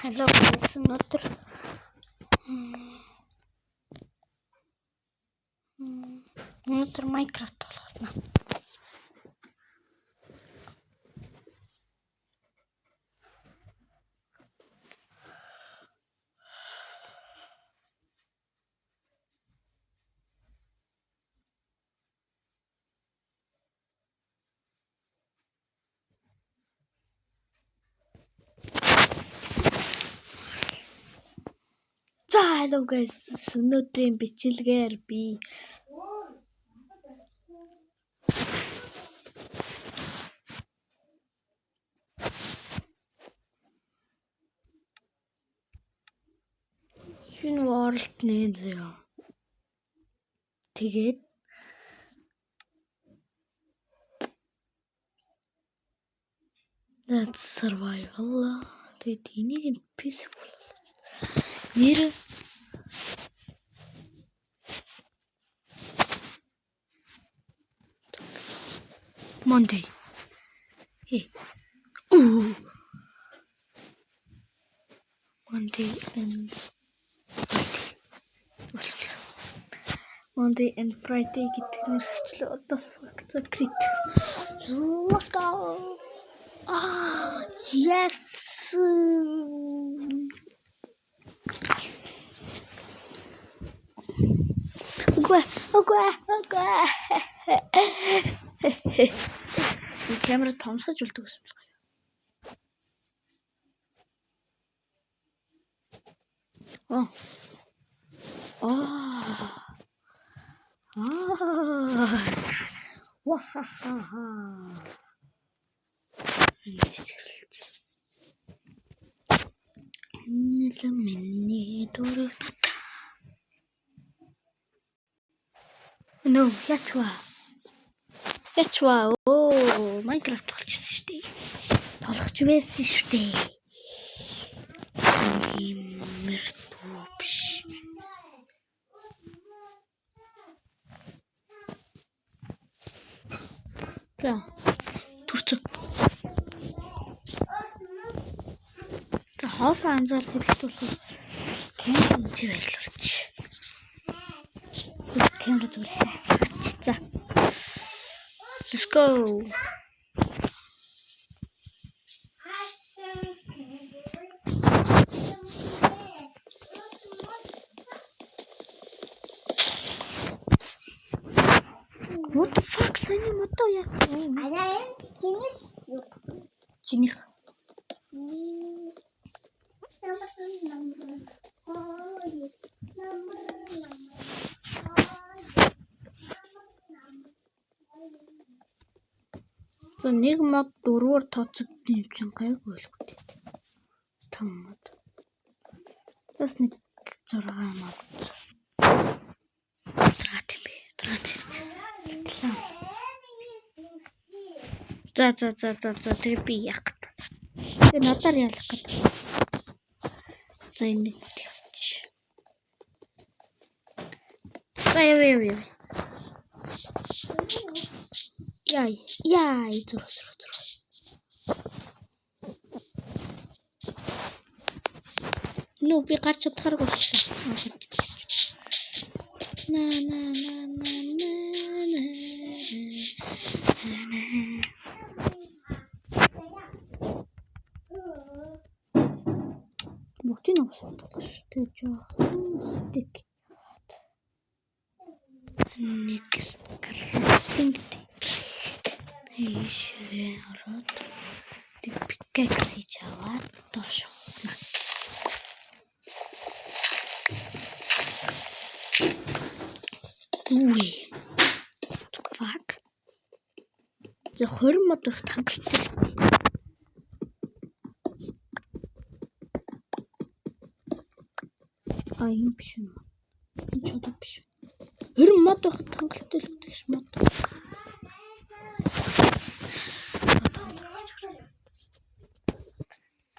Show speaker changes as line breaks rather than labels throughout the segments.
Hello guys, өнөөдөр Minecraft тоглох байна. Hello guys, өнөөдрийн бичлэгээр би шинэ world нэн зөө. Тэгээд that's survival. Тэгээд энийг нь peaceful нэр Monday. Hey. Ooh. Monday and Friday. Monday and Friday гэдэг нэр хэвчлээ. What the fuck? The crit. Let's go. Yes. Okay. Камера томсож үлдэх юм байна. Вахахаха. Миний дөрөв. No, ячва. Minecraft тоглож шүү дээ. Тоглож байсан шүү дээ. Мэртүүпш. За. Турц. За хоол анзаар хэлбэлтүүлсэн. Камер чи байлуулч. Камер зүрлээ. За. Let's go. What the fuck? Сани мото яах вэ? Арай хинэс юу? Чиних. За нэг мод 4-оор тооцогдсон юм чинь гайгүй болов. Том мод. Бас нэг 6 мод. Трат. За тэр би яах гэдэг. Тэгээ надаар ялах гэдэг. За энэ тийч. Яй. Зүрх. Би гарч чадхааргүй болчихлоо. Мотин авсах гэж стик. Next crafting. Ийшээ ороод пикэкс хийж аваад доош. Fuck. За 20 мод их хангалттай. Юм биш юм. Энэ чодоо биш. 20 мод их хангалттай л гэж мод.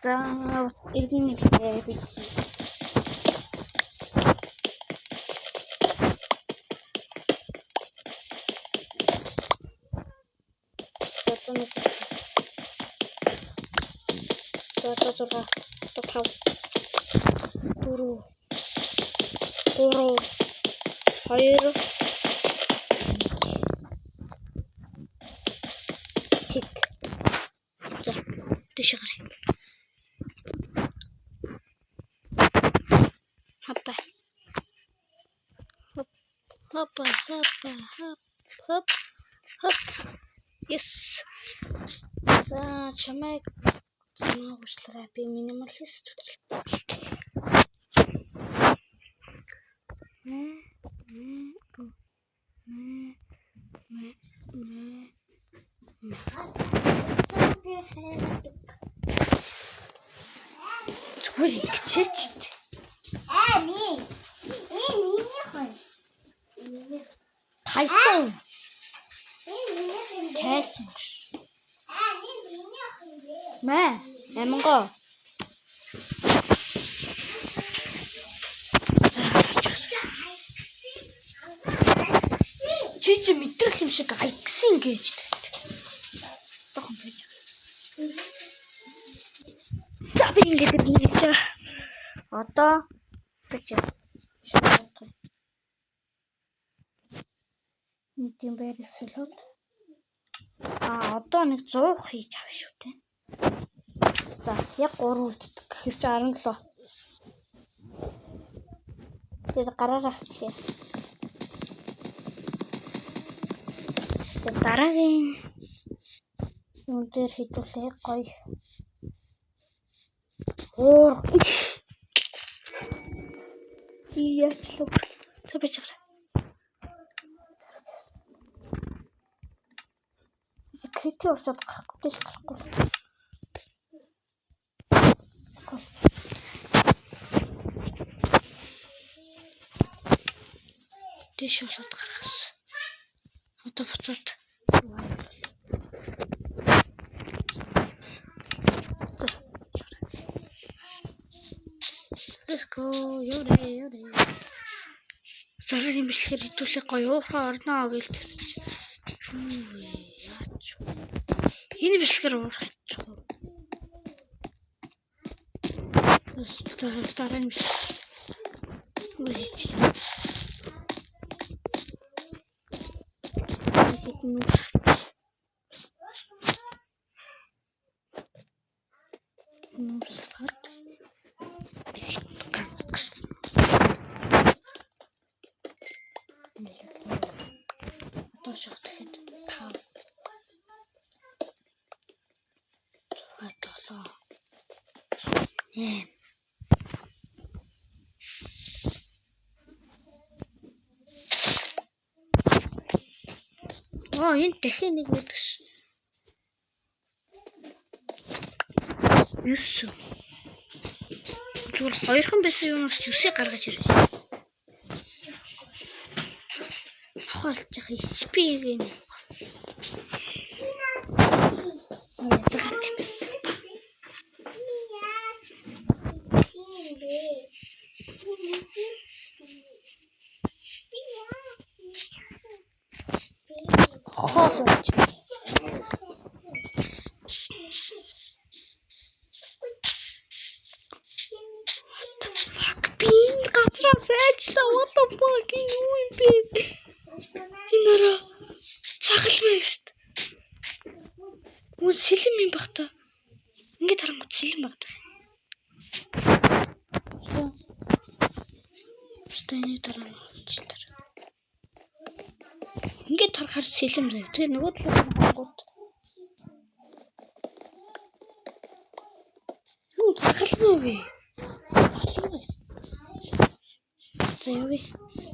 За иргэн нэглээ би. Зурга. 5 4 3 2 тик. За дэше гараа. Хапа. Хапа. Yes. За чамайг уучлаарай. Би минималист зүгээр ихчээч. Тайсон. Тайсон. Мэ, эмэнго. Чи мэдрэх юм шиг айгсан гэж. Тохон байж. За би ингэж ирнэ. Одоо бичээ. Нийтийн байр эсэлүүд. Одоо нэг 100 хийж авах шүү дээ. За яг 3 үлддэг. Гэвч 17. Тэгээд гараараа авчихъя. Дараагийн юм дээр хитүүлээ гоё. Оор. Яачлаа. Тэбэж гараа. Крити орчод гарахгүй дэш гарахгүй. Дэш болоод гаргасан. Одоо буцаад. Let's go. Ёрэ. Зарим бичлэгээр хитүүлээ гоё уухаа орноо гэлтэй. Энэ бичлэгээр уурах. Старан энэ дахин нэг мэдээс. Юусе. Зүгээр хоёрхан байсан юмс юусыг гаргаж ирсэн. Хоолж яах HP-г юм. What the fuck is this? Инара цагалмаа шүү дээ. Үгүй сэлэм юм баг та. Ингээд харангуй сэлэм баг та. Стойны дараа читэр. Ингээд харахаар сэлэм заяа. Тэр нөгөө талаас нь харангуут. Юу цагалмаа вэ? Цагалмаа. Заяа.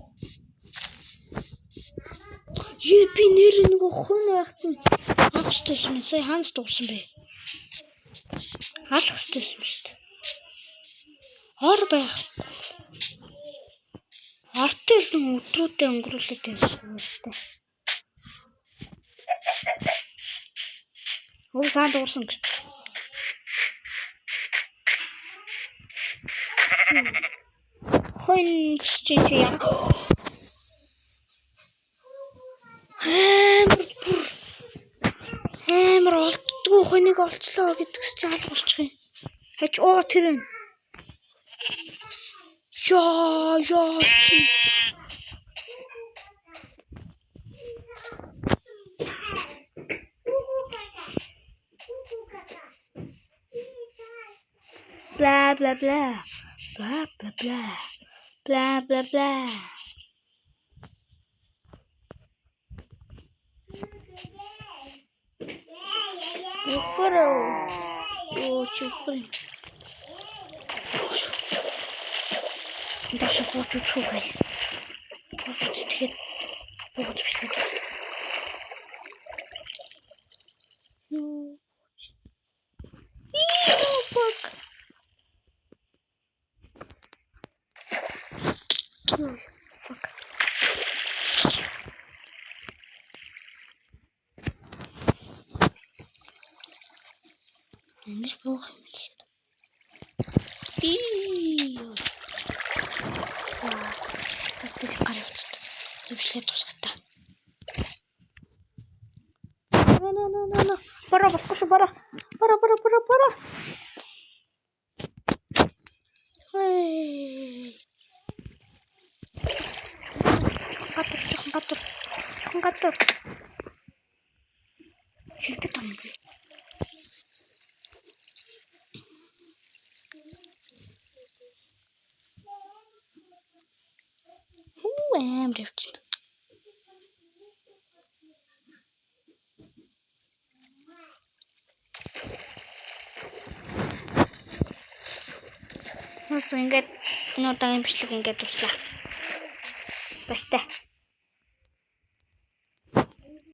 Би нэр нэг хүн байхад нь агчтайсэн. Сая хаанч дуурсан бэ? Алах хэвчээсэн шүү дээ. Хор байх. Артер нэг өдрүүдэд өнгөрүүлээд байсан юм шүү дээ. Өө санд дуурсан гэж. Хойн гэж яа. Амар олддгүй хүнийг олчлоо гэдэг чинь алга болчих юм. Хач тэр Яа чи. Blah blah blah. Blah blah blah. Blah blah blah. Ufro. Чукрин. Даша почучу гайс. Почучу тэгээд бууд бичлээ. Fuck. Fuck. Энд буух юм л. Тэс гаравчт. Өвчлээ тусгата. No. Бара баскош бара. Бара. Гатар. Шигтэй том. Аим дэвчт. Ингээд нуудагийн бичлэг ингээд туслаа. Баяртай.